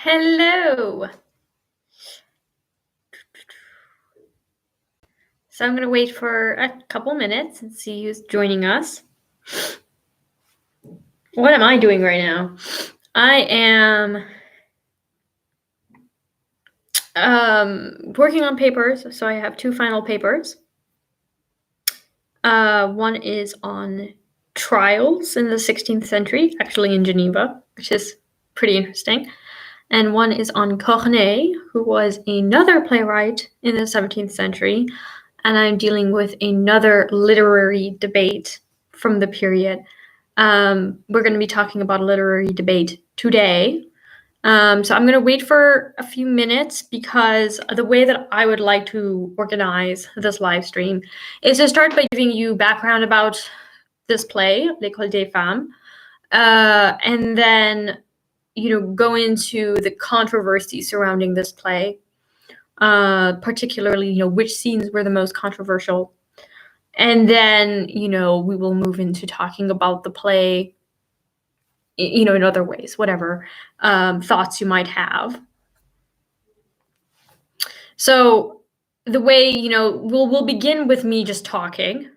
Hello. So I'm going to wait for a couple minutes and see who's joining us. What am I doing right now? I am working on papers. So I have 2 final papers. One is on trials in the 16th century, actually in Geneva, which is pretty interesting. And one is on Corneille, who was another playwright in the 17th century. And I'm dealing with another literary debate from the period. We're going to be talking about a literary debate today. So I'm going to wait for a few minutes because the way that I would like to organize this live stream is to start by giving you background about this play, L'École des Femmes, and then go into the controversy surrounding this play, particularly which scenes were the most controversial, and then we will move into talking about the play in other ways, whatever thoughts you might have. So the way we'll begin with me just talking.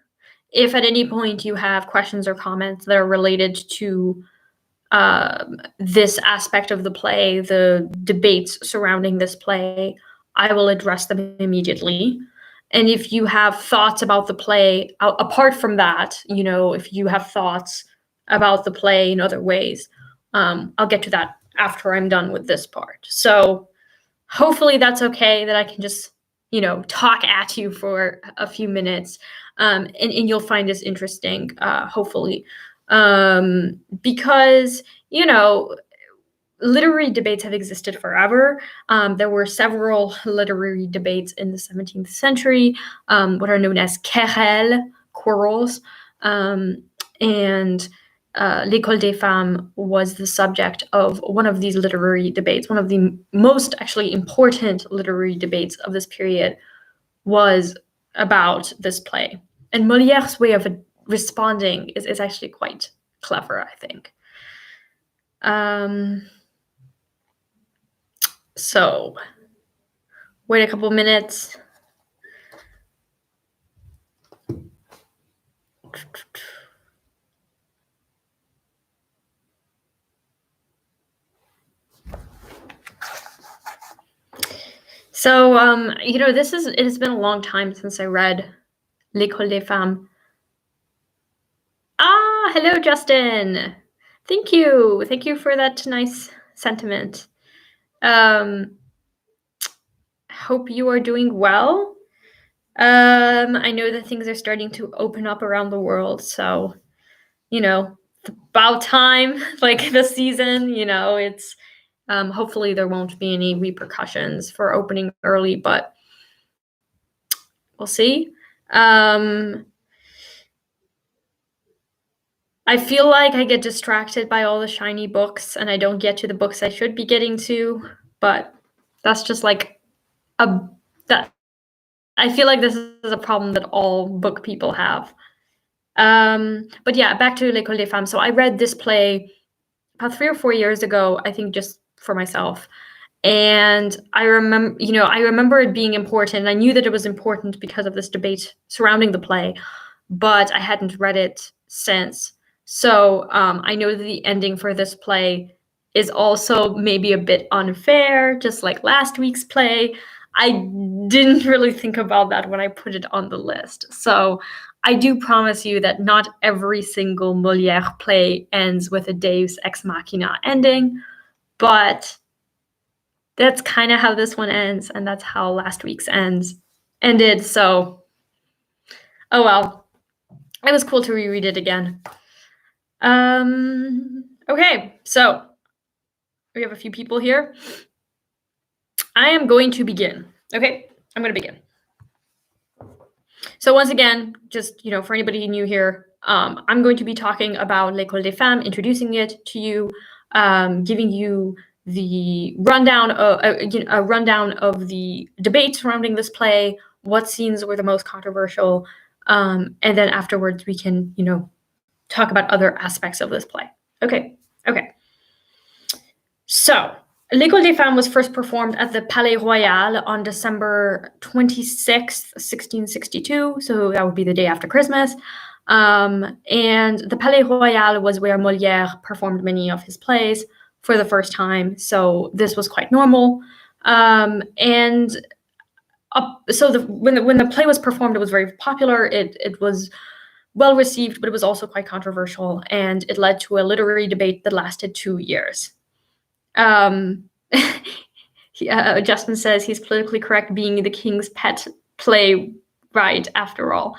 If at any point you have questions or comments that are related to this aspect of the play, the debates surrounding this play, I will address them immediately. And if you have thoughts about the play, apart from that, if you have thoughts about the play in other ways, I'll get to that after I'm done with this part. So hopefully that's okay, that I can just, talk at you for a few minutes, and you'll find this interesting, hopefully. Because, literary debates have existed forever. There were several literary debates in the 17th century, what are known as quarrels, and L'École des Femmes was the subject of one of these literary debates. One of the most actually important literary debates of this period was about this play. And Molière's way of responding is actually quite clever, I think. So wait a couple minutes. So, it has been a long time since I read L'École des Femmes. Hello, Justin. Thank you. Thank you for that nice sentiment. Hope you are doing well. I know that things are starting to open up around the world, so, it's about time, like the season, it's, hopefully there won't be any repercussions for opening early, but we'll see. I feel like I get distracted by all the shiny books and I don't get to the books I should be getting to, but that's just like that. I feel like this is a problem that all book people have. But yeah, back to L'École des Femmes. So I read this play about 3 or 4 years ago, I think, just for myself. And I remember it being important. I knew that it was important because of this debate surrounding the play, but I hadn't read it since. So I know that the ending for this play is also maybe a bit unfair, just like last week's play. I didn't really think about that when I put it on the list. So I do promise you that not every single Molière play ends with a Deus ex machina ending, but that's kind of how this one ends, and that's how last week's ended. So, oh well, it was cool to reread it again. Okay, so we have a few people here. I am going to begin. Okay, I'm going to begin. So once again, just, for anybody new here, I'm going to be talking about L'École des Femmes, introducing it to you, giving you the rundown of a rundown of the debate surrounding this play, what scenes were the most controversial, and then afterwards we can, talk about other aspects of this play. Okay. So L'École des Femmes was first performed at the Palais Royal on December 26th, 1662, so that would be the day after Christmas. And the Palais Royal was where Molière performed many of his plays for the first time, so this was quite normal. When the play was performed, it was very popular. It was well received, but it was also quite controversial, and it led to a literary debate that lasted 2 years. Justin says he's politically correct, being the king's pet playwright after all.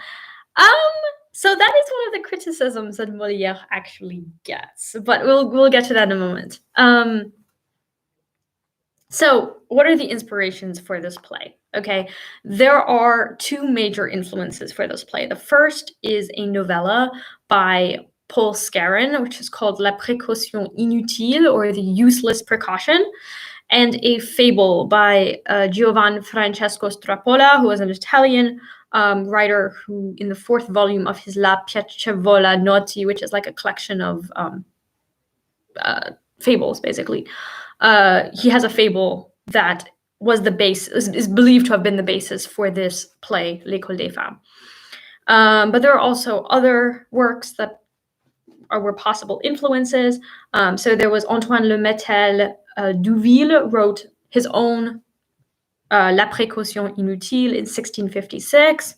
So that is one of the criticisms that Molière actually gets, but we'll get to that in a moment. So what are the inspirations for this play? Okay, there are two major influences for this play. The first is a novella by Paul Scarron, which is called La précaution inutile, or the useless precaution, and a fable by Giovan Francesco Strapola, who was an Italian writer who, in the 4th volume of his La Piacevola Noti, which is like a collection of fables, basically, he has a fable that was the base, is believed to have been the basis for this play, L'École des Femmes. But there are also other works that were possible influences. So there was Antoine Le Mettel Douville wrote his own La précaution inutile in 1656.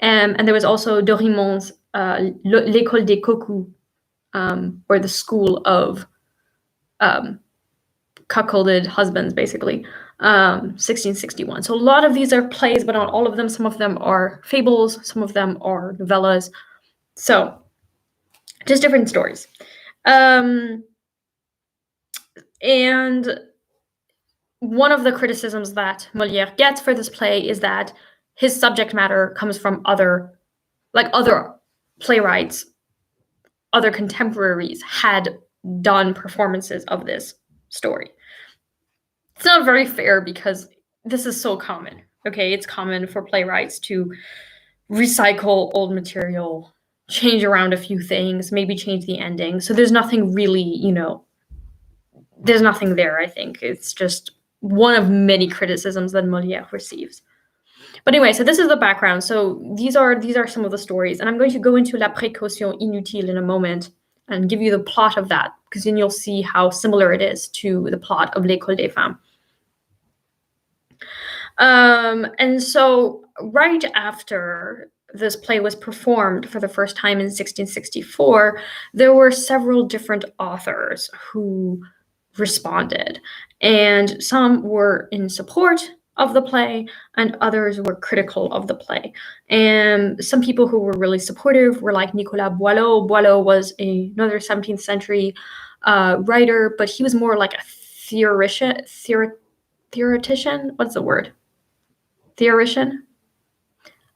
And there was also Dorimon's L'École des Cocous, or the School of cuckolded husbands, basically, 1661. So a lot of these are plays, but not all of them. Some of them are fables, some of them are novellas. So just different stories. And one of the criticisms that Molière gets for this play is that his subject matter comes from other playwrights, other contemporaries had done performances of this story. It's not very fair because this is so common. Okay, it's common for playwrights to recycle old material, change around a few things, maybe change the ending. So there's nothing really, there's nothing there, I think. It's just one of many criticisms that Molière receives. But anyway, so this is the background. So these are some of the stories, and I'm going to go into La précaution inutile in a moment and give you the plot of that, because then you'll see how similar it is to the plot of L'École des Femmes. And so right after this play was performed for the first time in 1664, there were several different authors who responded, and some were in support of the play and others were critical of the play. And some people who were really supportive were like Nicolas Boileau. Boileau was another 17th century writer, but he was more like a theoretician. What's the word? Theoretician?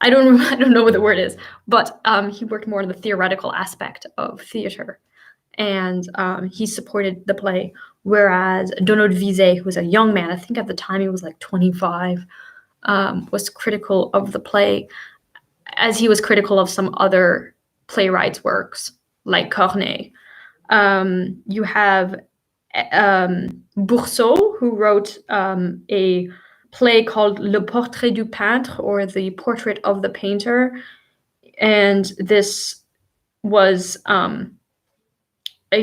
I don't know what the word is, but he worked more on the theoretical aspect of theater, and he supported the play. Whereas Donald Vizet, who was a young man, I think at the time he was like 25, was critical of the play, as he was critical of some other playwrights' works, like Corneille. You have Bourseau, who wrote a play called Le Portrait du Peintre, or The Portrait of the Painter, and this was a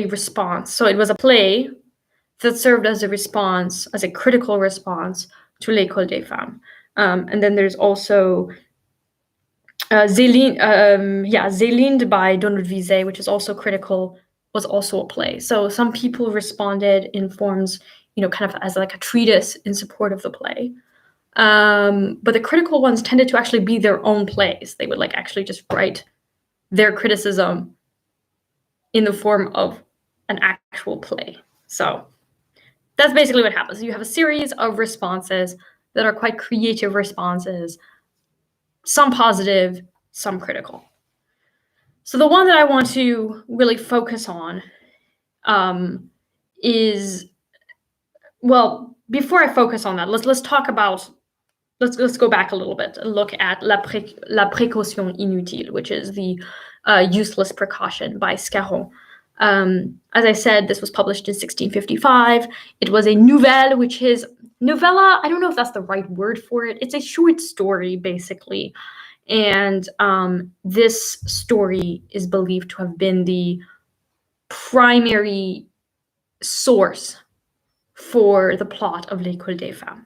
response. So it was a play that served as a response, as a critical response to L'École des Femmes. And then there's also Zélinde by Donald Vizet, which is also critical, was also a play. So some people responded in forms, kind of as like a treatise in support of the play. But the critical ones tended to actually be their own plays. They would actually just write their criticism in the form of an actual play. So that's basically what happens. You have a series of responses that are quite creative responses, some positive, some critical. So the one that I want to really focus on is, well, before I focus on that, let's talk about, let's go back a little bit and look at La précaution inutile, which is the useless precaution by Scarron. As I said, this was published in 1655. It was a nouvelle, which is novella. I don't know if that's the right word for it. It's a short story, basically. And this story is believed to have been the primary source for the plot of L'École des Femmes.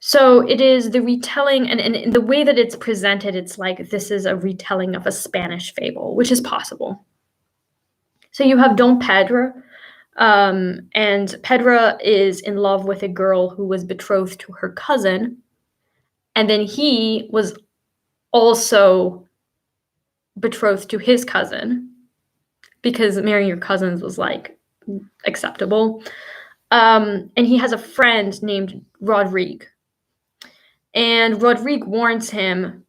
So it is the retelling, and the way that it's presented, it's like this is a retelling of a Spanish fable, which is possible. So you have Don Pedro, and Pedro is in love with a girl who was betrothed to her cousin, and then he was also betrothed to his cousin, because marrying your cousins was like acceptable. And he has a friend named Rodrigue. And Rodrigue warns him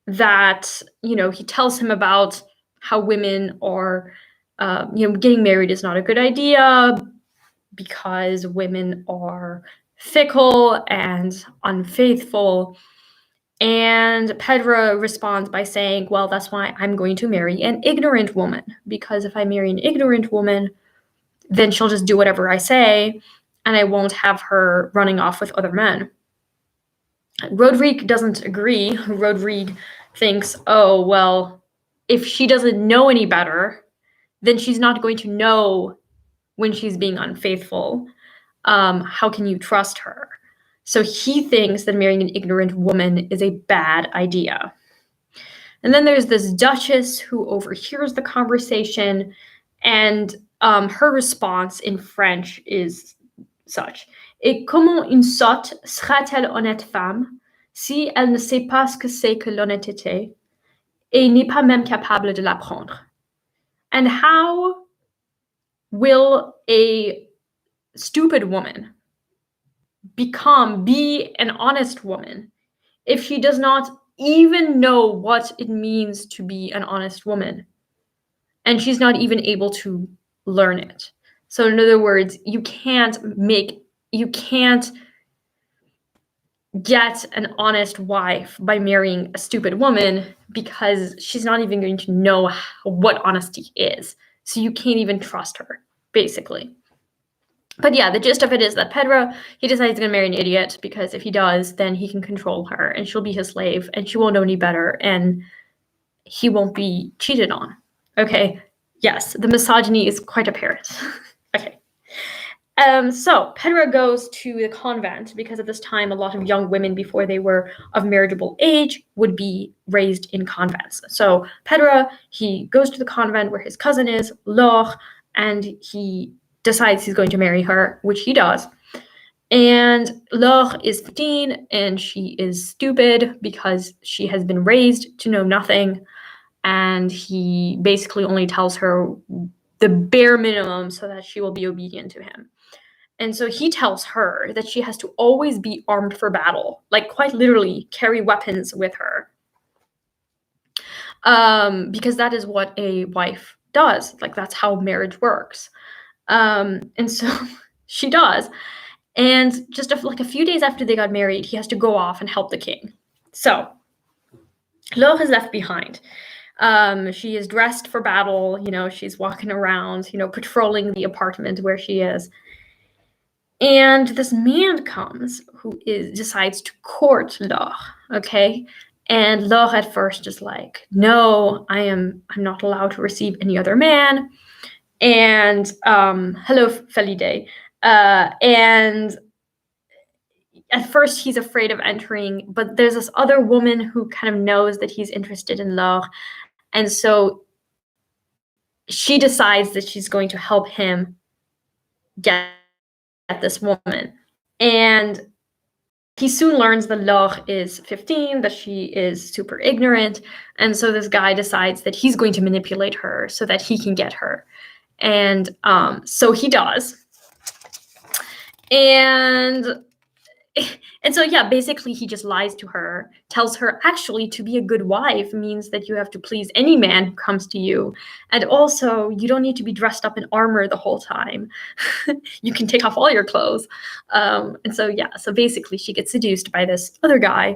that, he tells him about how women are, getting married is not a good idea because women are fickle and unfaithful. And Pedro responds by saying, well, that's why I'm going to marry an ignorant woman, because if I marry an ignorant woman, then she'll just do whatever I say, and I won't have her running off with other men. Rodrigue doesn't agree. Rodrigue thinks, oh, well, if she doesn't know any better, then she's not going to know when she's being unfaithful. How can you trust her? So he thinks that marrying an ignorant woman is a bad idea. And then there's this duchess who overhears the conversation, and her response in French is such: Et comment une sotte sera-t-elle honnête femme si elle ne sait pas ce que c'est que l'honnêteté et n'est pas même capable de l'apprendre? And how will a stupid woman be an honest woman if she does not even know what it means to be an honest woman, and she's not even able to learn it? So in other words, you can't get an honest wife by marrying a stupid woman, because she's not even going to know what honesty is. So you can't even trust her, basically. But yeah, the gist of it is that Pedro, he decides he's going to marry an idiot, because if he does, then he can control her and she'll be his slave and she won't know any better and he won't be cheated on. Okay, yes, the misogyny is quite apparent. Okay. So Pedro goes to the convent, because at this time a lot of young women, before they were of marriageable age, would be raised in convents. So Pedro, he goes to the convent where his cousin is, Laure, and he decides he's going to marry her, which he does. And Laure is 15, and she is stupid because she has been raised to know nothing, and he basically only tells her the bare minimum so that she will be obedient to him. And so he tells her that she has to always be armed for battle, like quite literally carry weapons with her, because that is what a wife does. Like, that's how marriage works. And so she does. And just a few days after they got married, he has to go off and help the king. So Laure is left behind. She is dressed for battle. She's walking around, patrolling the apartment where she is. And this man comes who decides to court Laure, okay? And Laure at first is like, no, I'm not allowed to receive any other man. And hello, Felide. And at first he's afraid of entering, but there's this other woman who kind of knows that he's interested in Laure. And so she decides that she's going to help him get this woman. And he soon learns that Laure is 15, that she is super ignorant. And so this guy decides that he's going to manipulate her so that he can get her. And so he does. And so, yeah, basically he just lies to her, tells her actually to be a good wife means that you have to please any man who comes to you. And also you don't need to be dressed up in armor the whole time. You can take off all your clothes. And so, yeah, so basically she gets seduced by this other guy.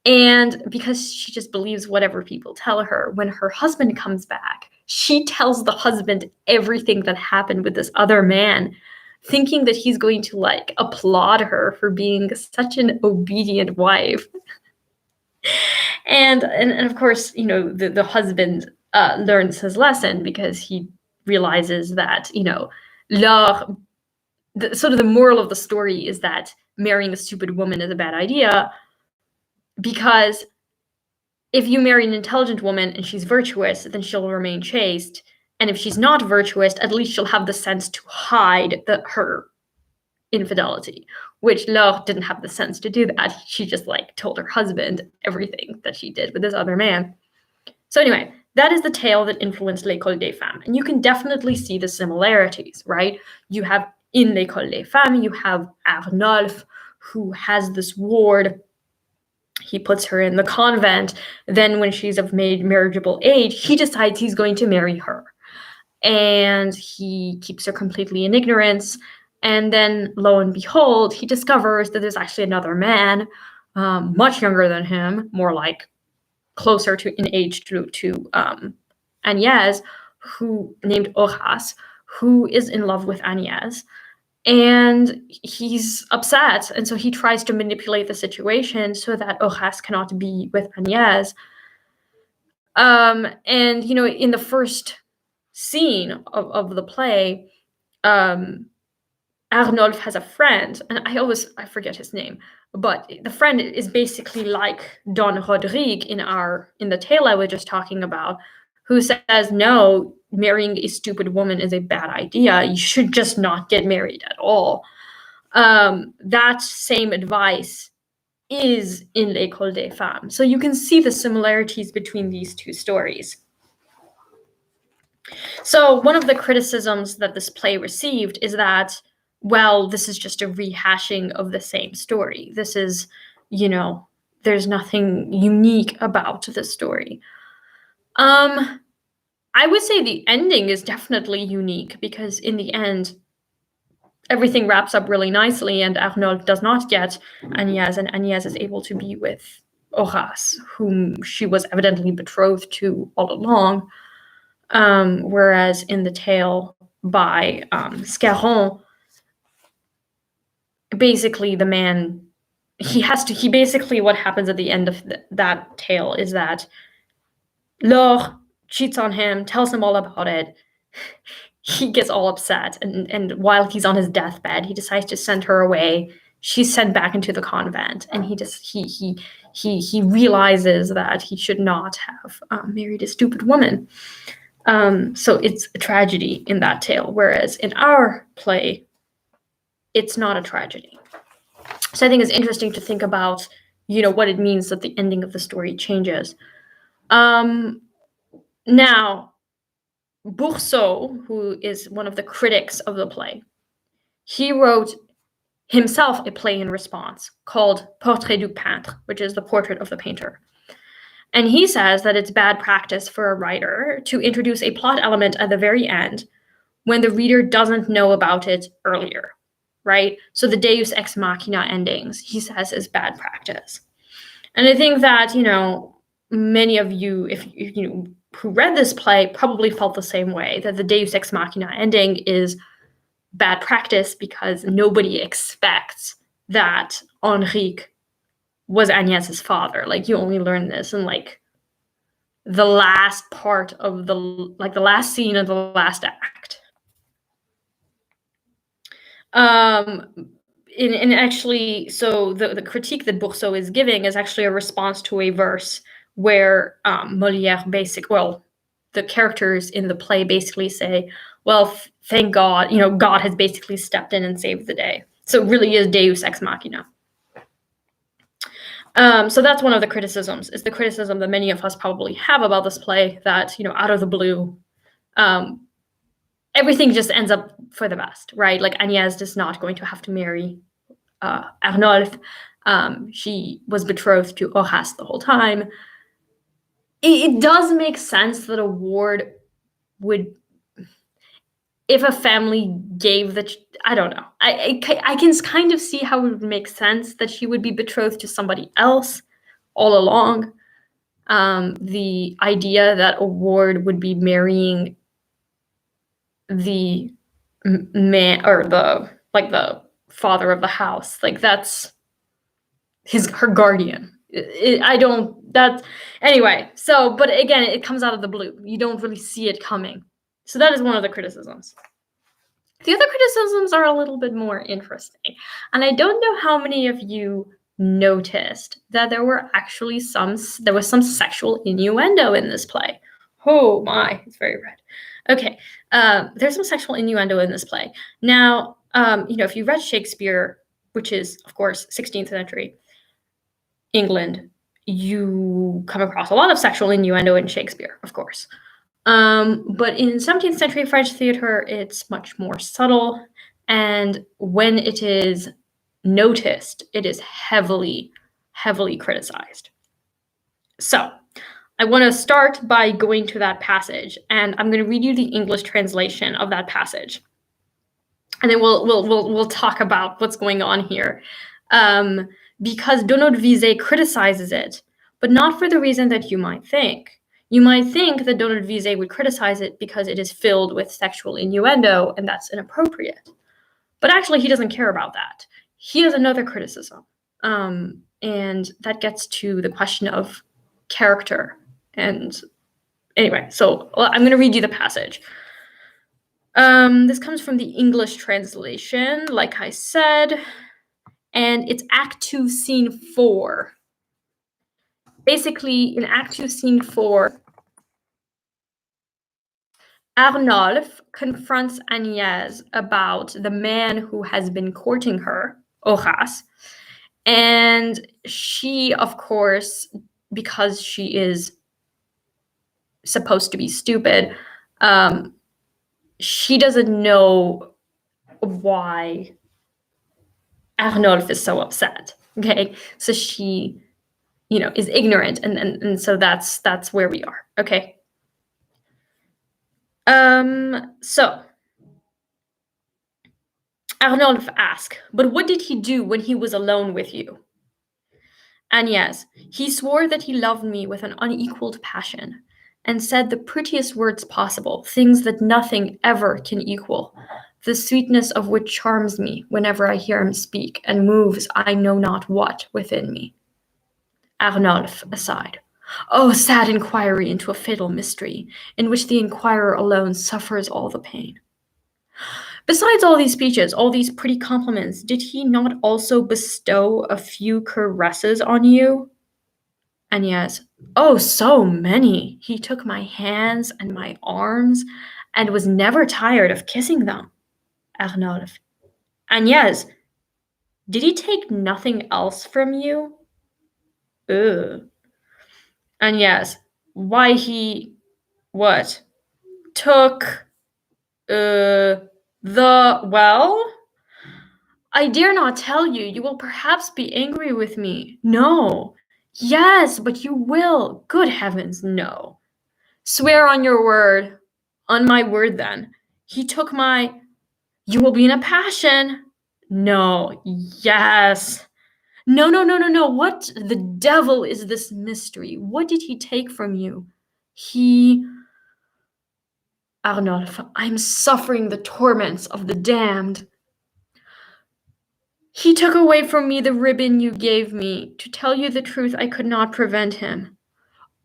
And because she just believes whatever people tell her, when her husband comes back, she tells the husband everything that happened with this other man, thinking that he's going to like applaud her for being such an obedient wife. And of course, you know, the husband learns his lesson because he realizes that, you know, sort of the moral of the story is that marrying a stupid woman is a bad idea, because if you marry an intelligent woman and she's virtuous, then she'll remain chaste. And if she's not virtuous, at least she'll have the sense to hide her infidelity, which Laure didn't have the sense to do that. She just like told her husband everything that she did with this other man. So anyway, that is the tale that influenced L'École des Femmes. And you can definitely see the similarities, right? You have in L'École des Femmes, you have Arnulf, who has this ward. He puts her in the convent. Then when she's of marriageable age, he decides he's going to marry her. And he keeps her completely in ignorance. And then, lo and behold, he discovers that there's actually another man, much younger than him, more like closer to in age to Agnès, who named Horace, who is in love with Agnès. And he's upset. And so he tries to manipulate the situation so that Horace cannot be with Agnès. And, you know, in the first scene of the play, Arnulf has a friend, and I forget his name, but the friend is basically like Don Rodrigue in the tale I was just talking about, who says, no, marrying a stupid woman is a bad idea. You should just not get married at all. That same advice is in L'École des Femmes. So you can see the similarities between these two stories. So one of the criticisms that this play received is that, well, this is just a rehashing of the same story. This is, you know, there's nothing unique about the story. I would say the ending is definitely unique, because in the end, everything wraps up really nicely, and Arnulf does not get Agnès, and Agnès is able to be with Horace, whom she was evidently betrothed to all along. Whereas in the tale by Scarron, basically the man, what happens at the end of that tale is that Laure cheats on him, tells him all about it. He gets all upset, and while he's on his deathbed, he decides to send her away. She's sent back into the convent, and he realizes that he should not have married a stupid woman. So it's a tragedy in that tale, whereas in our play, it's not a tragedy. So I think it's interesting to think about, you know, what it means that the ending of the story changes. Now, Bourseau, who is one of the critics of the play, he wrote himself a play in response called Portrait du Peintre, which is the portrait of the painter. And he says that it's bad practice for a writer to introduce a plot element at the very end when the reader doesn't know about it earlier, right? So the Deus ex machina endings, he says, is bad practice. And I think that, you know, many of you, if you know, who read this play probably felt the same way, that the Deus ex machina ending is bad practice because nobody expects that Henrique was Agnès's father. Like, you only learn this in like the last part of the last scene of the last act. And actually, so the critique that Bourseau is giving is actually a response to a verse where Molière the characters in the play basically say, well, thank God, you know, God has basically stepped in and saved the day. So it really is Deus ex machina. So that's one of the criticisms, is the criticism that many of us probably have about this play, that, you know, out of the blue, everything just ends up for the best, right? Like, Agnès is not going to have to marry Arnulf. She was betrothed to Horace the whole time. It does make sense that a ward would, if a family gave I don't know. I can kind of see how it would make sense that she would be betrothed to somebody else all along. the idea that a ward would be marrying the man or the father of the house, like that's her guardian. Anyway, so, but again, it comes out of the blue. You don't really see it coming. So that is one of the criticisms. The other criticisms are a little bit more interesting. And I don't know how many of you noticed that there was some sexual innuendo in this play. Oh my, it's very red. Okay, there's some sexual innuendo in this play. Now, if you read Shakespeare, which is, of course, 16th century England, you come across a lot of sexual innuendo in Shakespeare, of course. But in 17th century French theater, it's much more subtle. And when it is noticed, it is heavily, heavily criticized. So I want to start by going to that passage, and I'm going to read you the English translation of that passage. And then we'll talk about what's going on here. Because Donat-Visé criticizes it, but not for the reason that you might think. You might think that Donat-Visé would criticize it because it is filled with sexual innuendo, and that's inappropriate. But actually, he doesn't care about that. He has another criticism, and that gets to the question of character. And anyway, so I'm going to read you the passage. This comes from the English translation, like I said, and it's Act 2, Scene 4. Basically, in Act 2, Scene 4, Arnulf confronts Agnès about the man who has been courting her, Horace, and she, of course, because she is supposed to be stupid, she doesn't know why Arnulf is so upset. Okay, so she, is ignorant, and so that's where we are. Okay. So Arnulf asked, "But what did he do when he was alone with you?" Agnès, "He swore that he loved me with an unequaled passion, and said the prettiest words possible, things that nothing ever can equal, the sweetness of which charms me whenever I hear him speak, and moves I know not what within me." Arnulf aside, "Oh, sad inquiry into a fatal mystery, in which the inquirer alone suffers all the pain. Besides all these speeches, all these pretty compliments, did he not also bestow a few caresses on you?" Agnès, "Oh, so many. He took my hands and my arms, and was never tired of kissing them." Arnulf, "Agnès, did he take nothing else from you?" Ugh. Agnès, "Why, he, what, took, well, I dare not tell you. You will perhaps be angry with me. No. Yes, but you will. Good heavens, no. Swear on your word. On my word, then. He took my... You will be in a passion. No. Yes. No. What the devil is this mystery? What did he take from you? He... Arnulf, I'm suffering the torments of the damned. He took away from me the ribbon you gave me. To tell you the truth, I could not prevent him.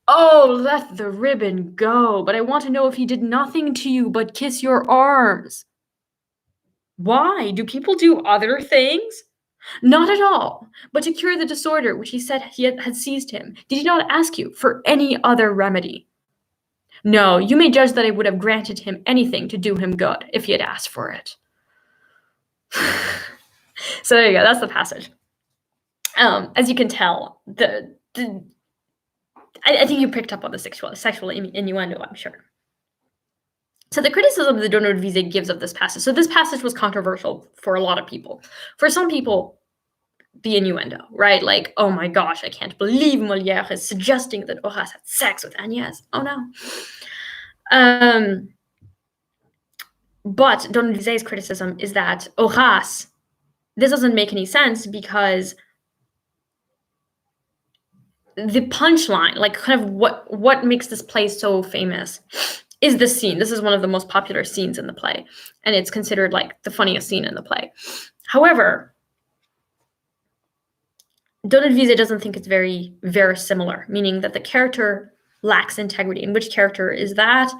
Oh, let the ribbon go, but I want to know if he did nothing to you but kiss your arms. Why? Do people do other things? Not at all, but to cure the disorder which he said had seized him. Did he not ask you for any other remedy? No, you may judge that I would have granted him anything to do him good, if he had asked for it. So there you go, that's the passage. As you can tell, I think you picked up on the sexual innuendo, I'm sure. So the criticism that Donat-Visé gives of this passage, so this passage was controversial for a lot of people. For some people, the innuendo, right? Like, oh my gosh, I can't believe Molière is suggesting that Horace had sex with Agnès. Oh no. But Donat-Visé's criticism is that Horace, this doesn't make any sense because the punchline, like kind of what makes this play so famous, is this scene. This is one of the most popular scenes in the play, and it's considered like the funniest scene in the play. However, Donald doesn't think it's very similar, meaning that the character lacks integrity. And which character is that?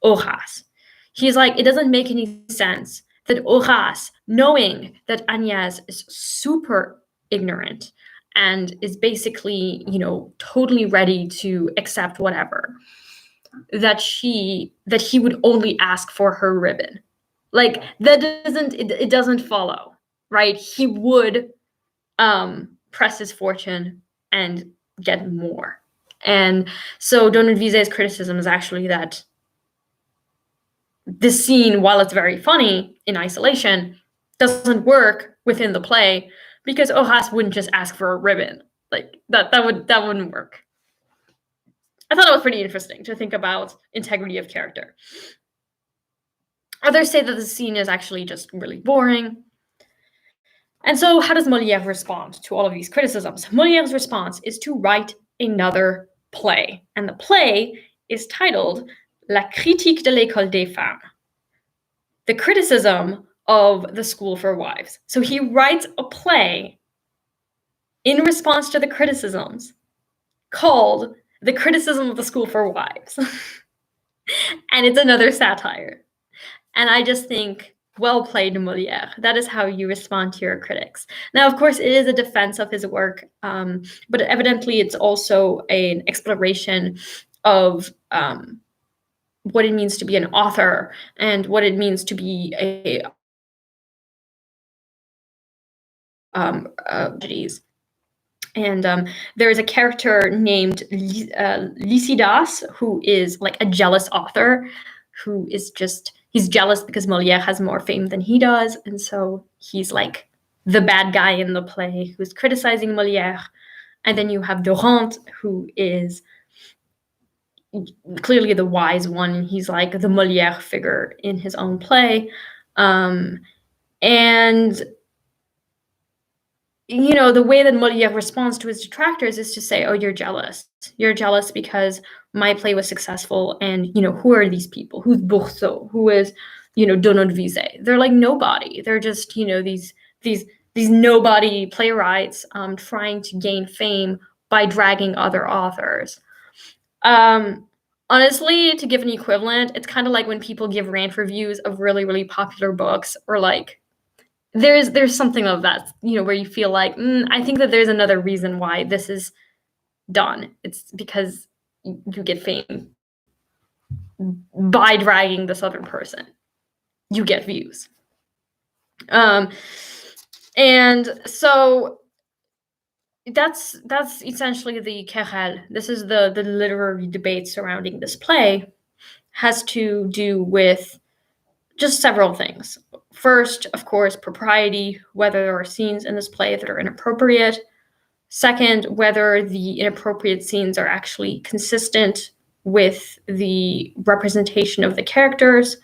Horace. He's like, it doesn't make any sense that Horace, knowing that Agnès is super ignorant and is basically, totally ready to accept whatever, that he would only ask for her ribbon. Like, that it doesn't follow, right? He would press his fortune and get more. And so Donald Visé's criticism is actually that this scene, while it's very funny in isolation, doesn't work within the play because Horace wouldn't just ask for a ribbon. Like that wouldn't work. I thought it was pretty interesting to think about integrity of character. Others say that the scene is actually just really boring. And so how does Molière respond to all of these criticisms? Molière's response is to write another play. And the play is titled La critique de l'école des femmes, the criticism of the school for wives. So he writes a play in response to the criticisms called The Criticism of the School for Wives. And it's another satire. And I just think, well played, Molière. That is how you respond to your critics. Now, of course, it is a defense of his work, but evidently it's also an exploration of what it means to be an author and what it means to be a and there is a character named Lycidas, who is like a jealous author, who is he's jealous because Molière has more fame than he does, and so he's like the bad guy in the play who's criticizing Molière. And then you have Dorante, who is clearly the wise one. He's like the Molière figure in his own play. And the way that Molière responds to his detractors is to say, oh, you're jealous. You're jealous because my play was successful. And, who are these people? Who's Bourseau? Who is, Donald Visé? They're like nobody. They're just, these nobody playwrights trying to gain fame by dragging other authors. Honestly, to give an equivalent, it's kind of like when people give rant reviews of really, really popular books, or like there's something of that, where you feel like, I think that there's another reason why this is done. It's because you get fame by dragging this other person. You get views. And so that's essentially the querelle. This is the literary debate surrounding this play, has to do with just several things. First, of course, propriety, whether there are scenes in this play that are inappropriate. Second, whether the inappropriate scenes are actually consistent with the representation of the characters.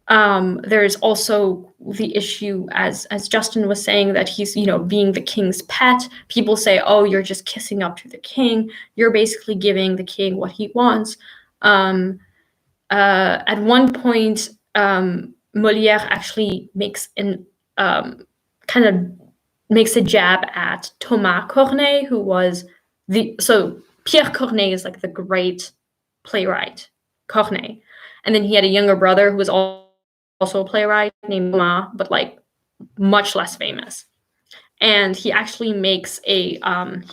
There's also the issue, as Justin was saying, that he's, being the king's pet. People say, oh, you're just kissing up to the king. You're basically giving the king what he wants. At one point, Molière actually makes makes a jab at Thomas Corneille, who was Pierre Corneille is like the great playwright, Corneille. And then he had a younger brother who was also a playwright named Thomas, but like much less famous. And he actually he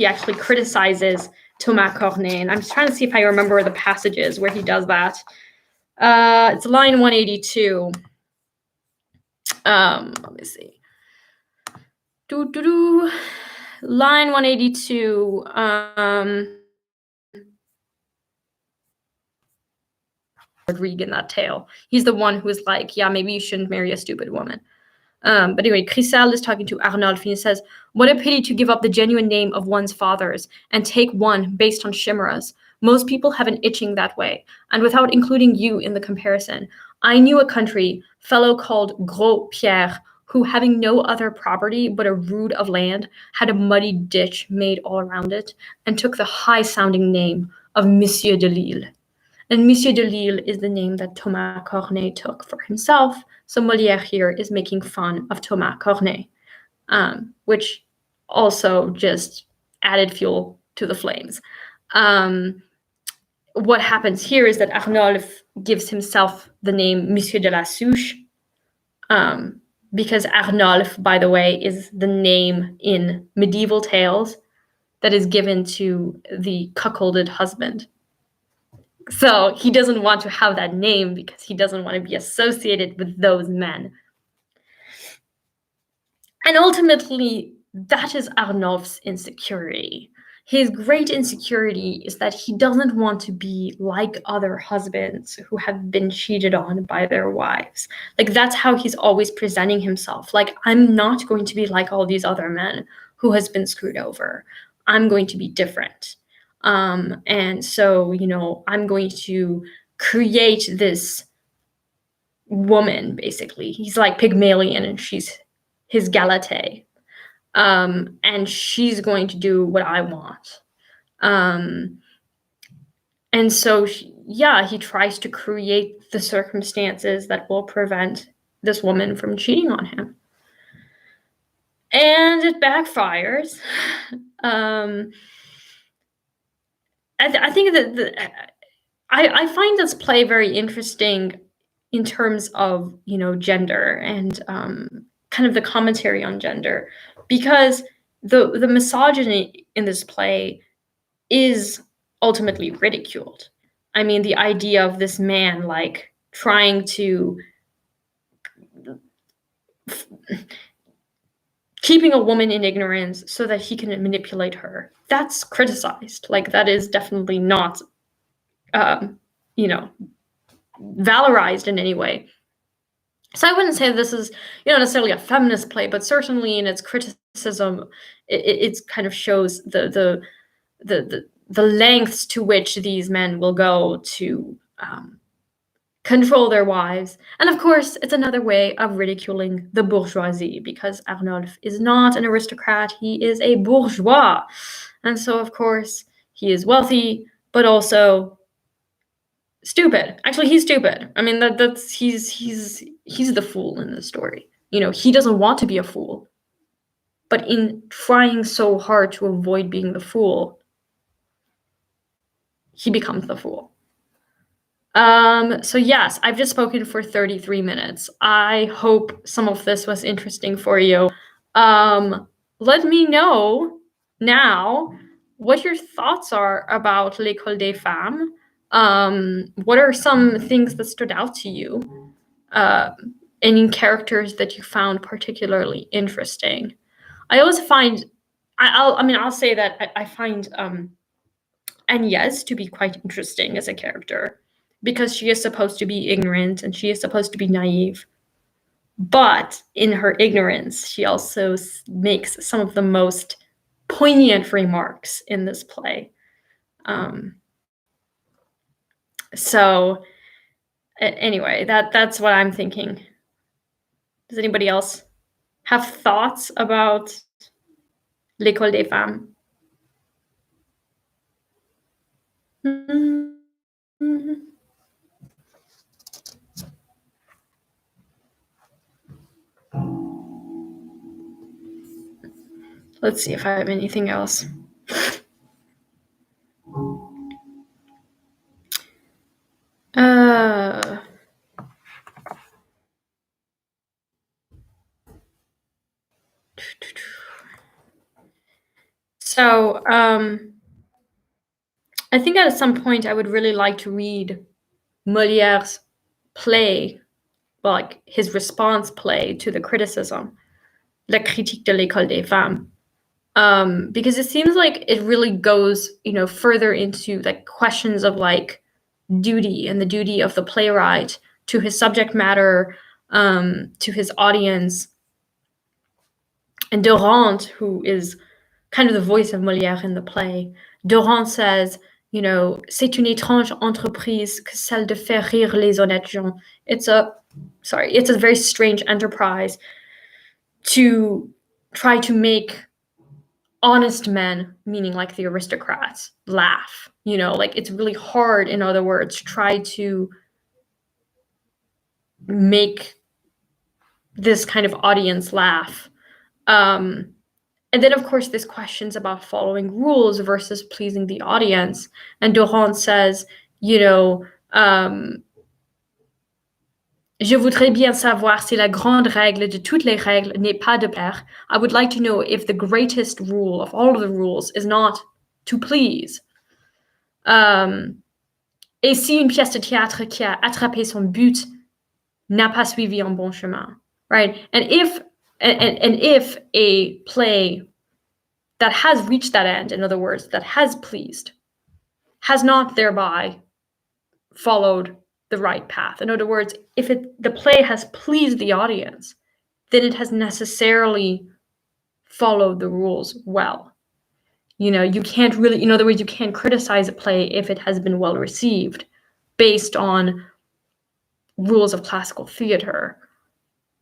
actually criticizes Thomas Corneille. And I'm just trying to see if I remember the passages where he does that. It's line 182. Let me see. Line 182. Rodrigue in that tale. He's the one who is like, yeah, maybe you shouldn't marry a stupid woman. But anyway, Chrysal is talking to Arnolphe, and he says, what a pity to give up the genuine name of one's fathers and take one based on chimeras. Most people have an itching that way, and without including you in the comparison. I knew a country fellow called Gros Pierre, who, having no other property but a rood of land, had a muddy ditch made all around it, and took the high-sounding name of Monsieur de Lille. And Monsieur de Lille is the name that Thomas Corneille took for himself, so Molière here is making fun of Thomas Corneille, which also just added fuel to the flames. What happens here is that Arnolphe gives himself the name Monsieur de la Souche, because Arnolphe, by the way, is the name in medieval tales that is given to the cuckolded husband. So he doesn't want to have that name because he doesn't want to be associated with those men. And ultimately, that is Arnolphe's insecurity. His great insecurity is that he doesn't want to be like other husbands who have been cheated on by their wives. Like, that's how he's always presenting himself. Like, I'm not going to be like all these other men who has been screwed over. I'm going to be different. And so, I'm going to create this woman, basically. He's like Pygmalion and she's his Galatée. And she's going to do what I want. And so, he tries to create the circumstances that will prevent this woman from cheating on him. And it backfires. I think that I find this play very interesting in terms of, gender and kind of the commentary on gender, because the misogyny in this play is ultimately ridiculed. I mean, the idea of this man like trying to keeping a woman in ignorance so that he can manipulate her, that's criticized. Like, that is definitely not valorized in any way. So I wouldn't say this is, necessarily a feminist play, but certainly in its criticism, it kind of shows the lengths to which these men will go to control their wives. And of course, it's another way of ridiculing the bourgeoisie, because Arnolphe is not an aristocrat, he is a bourgeois. And so, of course, he is wealthy, but also stupid. Actually, he's stupid. I mean, he's the fool in this story. He doesn't want to be a fool, but in trying so hard to avoid being the fool, he becomes the fool. So yes, I've just spoken for 33 minutes. I hope some of this was interesting for you. Let me know now what your thoughts are about L'École des Femmes. What are some things that stood out to you? Any characters that you found particularly interesting? I always find, I'll say that I find Agnès to be quite interesting as a character, because she is supposed to be ignorant and she is supposed to be naive. But in her ignorance, she also makes some of the most poignant remarks in this play. So anyway, that's what I'm thinking. Does anybody else have thoughts about L'École des Femmes? Mm-hmm. Let's see if I have anything else. So, I think at some point I would really like to read Molière's play, like his response play to the criticism, La critique de l'école des femmes, because it seems like it really goes, further into like questions of like duty and the duty of the playwright to his subject matter, to his audience. And Dorante, who is kind of the voice of Molière in the play, Dorante says, c'est une étrange entreprise que celle de faire rire les honnêtes gens. It's a very strange enterprise to try to make honest men, meaning like the aristocrats, laugh. Like it's really hard, in other words, to try to make this kind of audience laugh. And then, of course, this questions about following rules versus pleasing the audience. And Doran says, Je voudrais bien savoir si la grande règle de toutes les règles n'est pas de plaire. I would like to know if the greatest rule of all of the rules is not to please. Et si une pièce de théâtre qui a attrapé son but n'a pas suivi un bon chemin, right? And if a play that has reached that end, in other words, that has pleased, has not thereby followed the right path. In other words, if the play has pleased the audience, then it has necessarily followed the rules well. You can't really, in other words, you can't criticize a play if it has been well received based on rules of classical theater.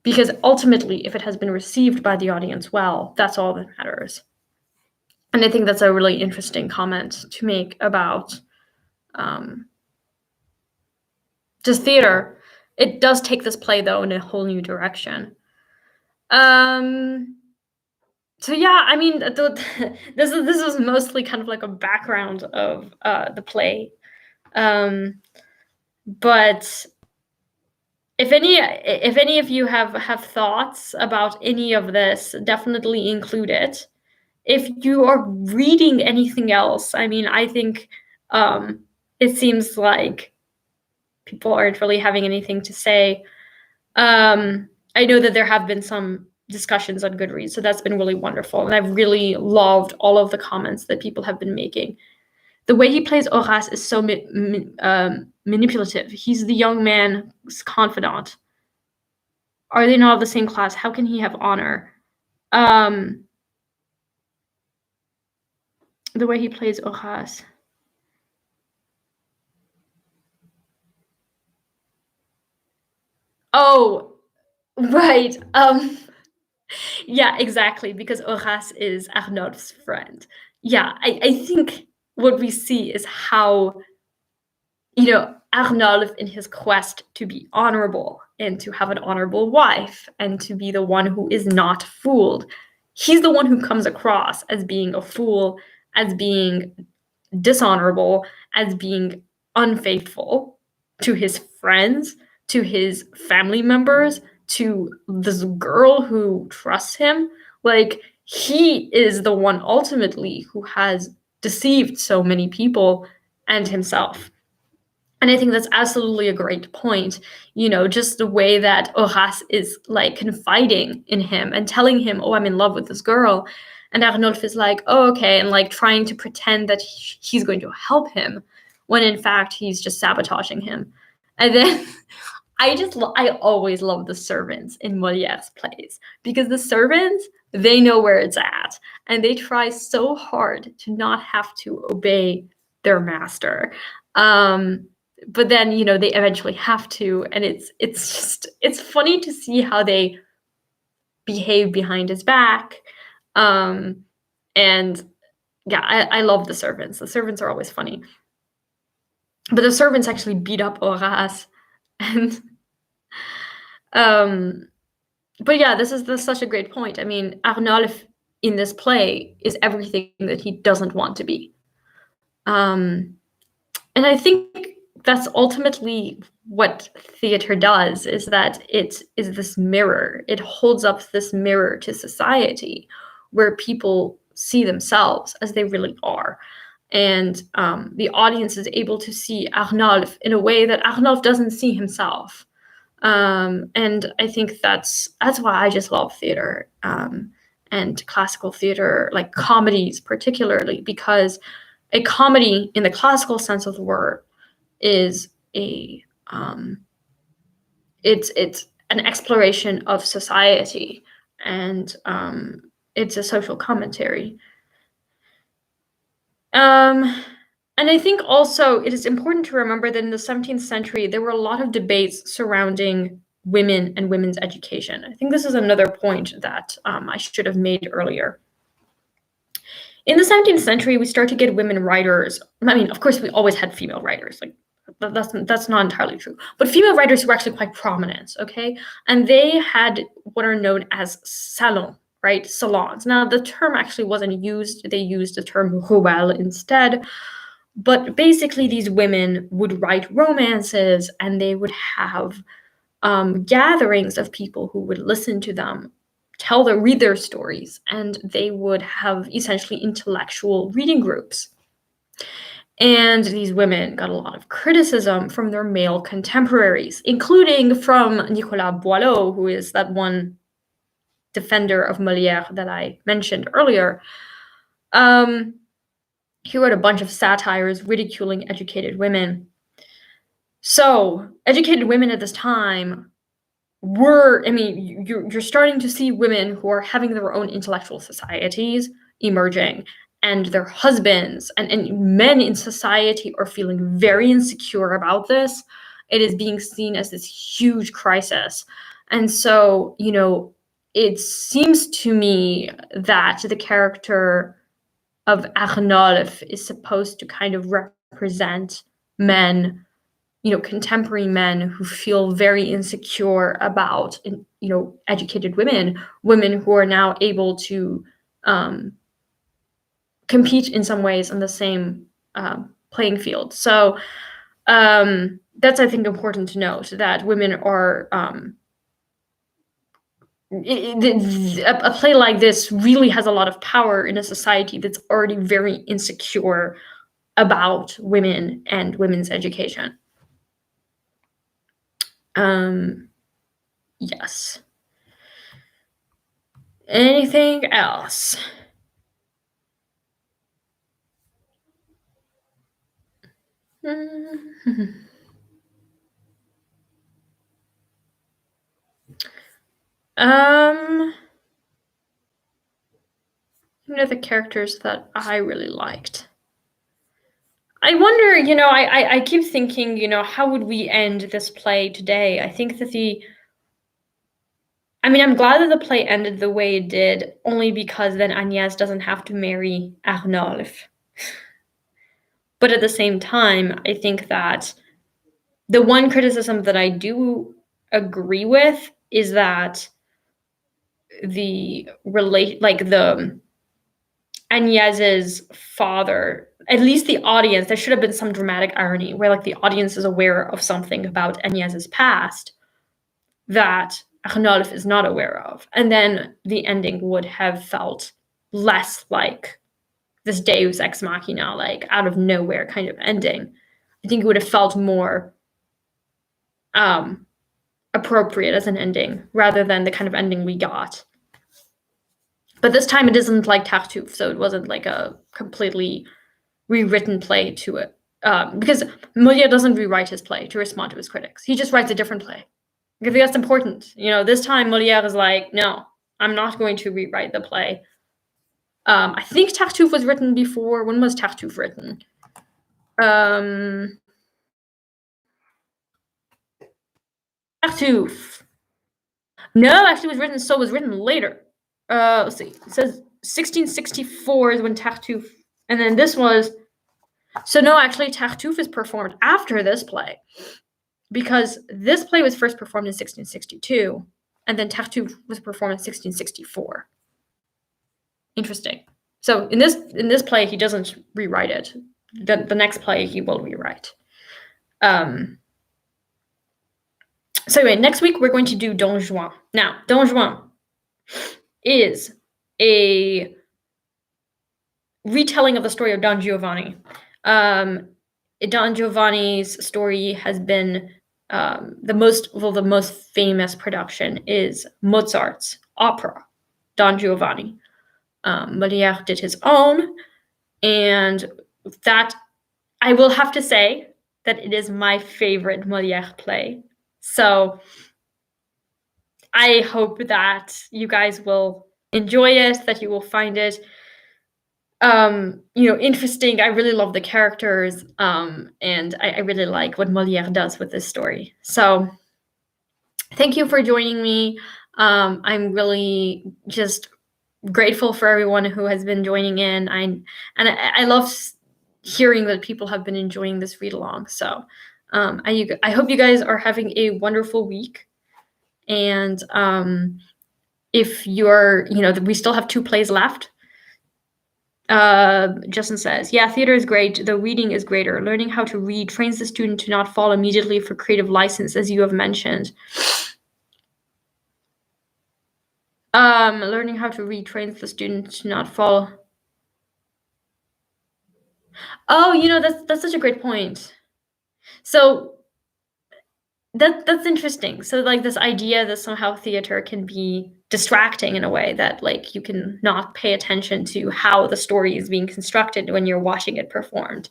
Because ultimately, if it has been received by the audience well, that's all that matters. And I think that's a really interesting comment to make about just theater. It does take this play, though, in a whole new direction. So yeah, I mean, this is mostly kind of like a background of the play. But if any of you have thoughts about any of this, definitely include it. If you are reading anything else, I mean, I think it seems like people aren't really having anything to say. I know that there have been some discussions on Goodreads, so that's been really wonderful. And I've really loved all of the comments that people have been making. The way he plays Horace is so manipulative. He's the young man's confidant. Are they not of the same class? How can he have honor? The way he plays Horace. Oh, right. Yeah, exactly, because Horace is Arnulf's friend. Yeah, I think what we see is how, Arnulf, in his quest to be honorable and to have an honorable wife and to be the one who is not fooled, he's the one who comes across as being a fool, as being dishonorable, as being unfaithful to his friends, to his family members, to this girl who trusts him. Like, he is the one ultimately who has deceived so many people and himself. And I think that's absolutely a great point. Just the way that Horace is like confiding in him and telling him, oh, I'm in love with this girl. And Arnulf is like, oh, okay, and like trying to pretend that he's going to help him when in fact he's just sabotaging him. And then I always love the servants in Molière's plays, because the servants, they know where it's at, and they try so hard to not have to obey their master. But then, they eventually have to, and it's funny to see how they behave behind his back. And yeah, I love the servants. The servants are always funny. But the servants actually beat up Horace. And but yeah, this is such a great point. I mean, Arnulf in this play is everything that he doesn't want to be. And I think that's ultimately what theater does, is that it is this mirror. It holds up this mirror to society where people see themselves as they really are. And the audience is able to see Arnulf in a way that Arnulf doesn't see himself. And I think that's why I just love theater and classical theater, like comedies particularly, because a comedy in the classical sense of the word is it's an exploration of society, and it's a social commentary. And I think also it is important to remember that in the 17th century, there were a lot of debates surrounding women and women's education. I think this is another point that I should have made earlier. In the 17th century, we start to get women writers. I mean, of course, we always had female writers. Like that's not entirely true, but female writers who were actually quite prominent. Okay, and they had what are known as salons, right? Salons. Now, the term actually wasn't used. They used the term querelle instead. But basically, these women would write romances, and they would have gatherings of people who would listen to them, read their stories, and they would have essentially intellectual reading groups. And these women got a lot of criticism from their male contemporaries, including from Nicolas Boileau, who is that one defender of Molière that I mentioned earlier. He wrote a bunch of satires ridiculing educated women. So, educated women at this time you're starting to see women who are having their own intellectual societies emerging, and their husbands and men in society are feeling very insecure about this. It is being seen as this huge crisis. And so, it seems to me that the character of Arnolphe is supposed to kind of represent men, contemporary men who feel very insecure about, educated women who are now able to compete in some ways on the same playing field. So that's, I think, important to note, that women are a play like this really has a lot of power in a society that's already very insecure about women and women's education. Yes. Anything else? The characters that I really liked. I wonder, I keep thinking, how would we end this play today? I think that I'm glad that the play ended the way it did, only because then Agnès doesn't have to marry Arnolphe. But at the same time, I think that the one criticism that I do agree with is that Agnès's father, at least the audience, there should have been some dramatic irony where the audience is aware of something about Agnès's past that Arnolphe is not aware of. And then the ending would have felt less like this Deus ex machina, out of nowhere kind of ending. I think it would have felt more appropriate as an ending, rather than the kind of ending we got. But this time it isn't like Tartuffe, so it wasn't like a completely rewritten play to it. Because Molière doesn't rewrite his play to respond to his critics. He just writes a different play. I think that's important. This time Molière is like, no, I'm not going to rewrite the play. I think Tartuffe was written before. When was Tartuffe written? Tartuffe. No, actually, was written later. Let's see. It says 1664 is when Tartuffe, and then this was. So no, actually, Tartuffe is performed after this play, because this play was first performed in 1662, and then Tartuffe was performed in 1664. Interesting. So in this play, he doesn't rewrite it. The next play he will rewrite. So anyway, next week we're going to do Don Juan. Now, Don Juan is a retelling of the story of Don Giovanni. Don Giovanni's story has been the most famous production is Mozart's opera, Don Giovanni. Molière did his own, and that I will have to say that it is my favorite Molière play. So I hope that you guys will enjoy it, that you will find it interesting. I really love the characters, and I really like what Molière does with this story. So thank you for joining me. I'm really just grateful for everyone who has been joining in. I love hearing that people have been enjoying this read along. So I hope you guys are having a wonderful week. And if you're, we still have 2 plays left. Justin says, yeah, theater is great. The reading is greater. Learning how to read trains the student to not fall immediately for creative license, as you have mentioned. Learning how to read trains the student to not fall. Oh, that's such a great point. So that's interesting. So like this idea that somehow theater can be distracting in a way that like you can not pay attention to how the story is being constructed when you're watching it performed.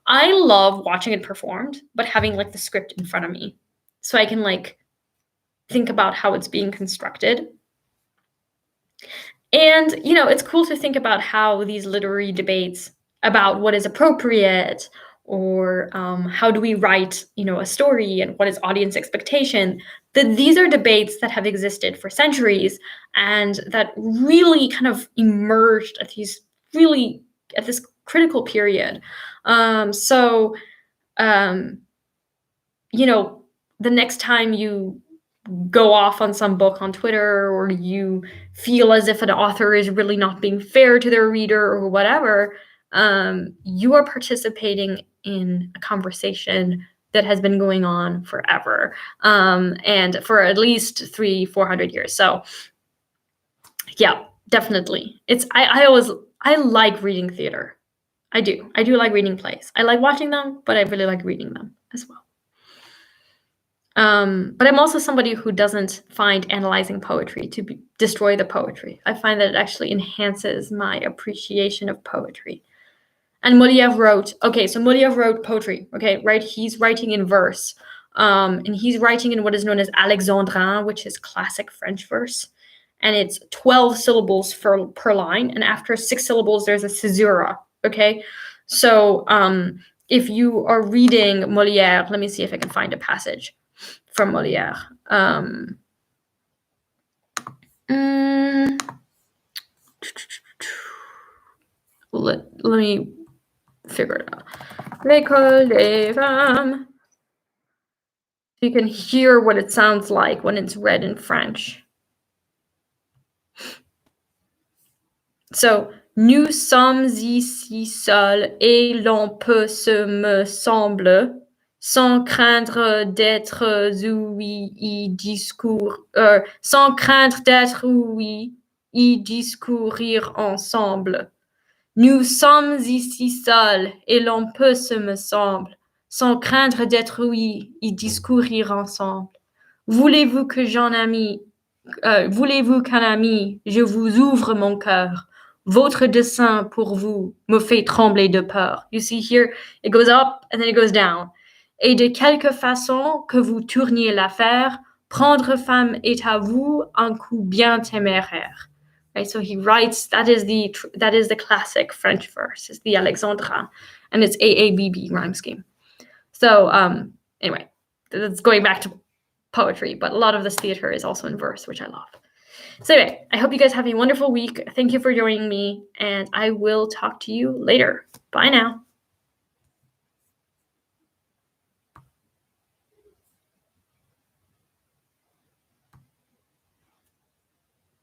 I love watching it performed, but having like the script in front of me so I can like think about how it's being constructed. And, it's cool to think about how these literary debates about what is appropriate or how do we write, a story and what is audience expectation, that these are debates that have existed for centuries and that really kind of emerged at this critical period. So, the next time you go off on some book on Twitter or you feel as if an author is really not being fair to their reader or whatever, you are participating in a conversation that has been going on forever, and for at least 300-400 years. So yeah, definitely. I like reading theater. I do like reading plays. I like watching them, but I really like reading them as well. But I'm also somebody who doesn't find analyzing poetry to destroy the poetry. I find that it actually enhances my appreciation of poetry. And Molière wrote poetry, okay, right? He's writing in verse. And he's writing in what is known as Alexandrin, which is classic French verse. And it's 12 syllables per line. And after 6 syllables, there's a caesura, okay? So if you are reading Molière, let me see if I can find a passage from Molière. Let me figure it out. L'école des femmes. You can hear what it sounds like when it's read in French. So, nous sommes ici seuls et l'on peut se me semble sans craindre d'être ouï y sans craindre d'être ouï y discourir ensemble. Nous sommes ici seuls et l'on peut se me semble sans craindre d'être ouï y discourir ensemble. Voulez-vous qu'un ami, je vous ouvre mon cœur? Votre dessein pour vous me fait trembler de peur. You see here, it goes up and then it goes down. Et de quelque façon que vous tourniez l'affaire, prendre femme est à vous un coup bien téméraire. Right, so he writes, that is the classic French verse, it's the Alexandrin, and it's AABB rhyme scheme. So anyway, that's going back to poetry, but a lot of this theater is also in verse, which I love. So anyway, I hope you guys have a wonderful week. Thank you for joining me, and I will talk to you later. Bye now.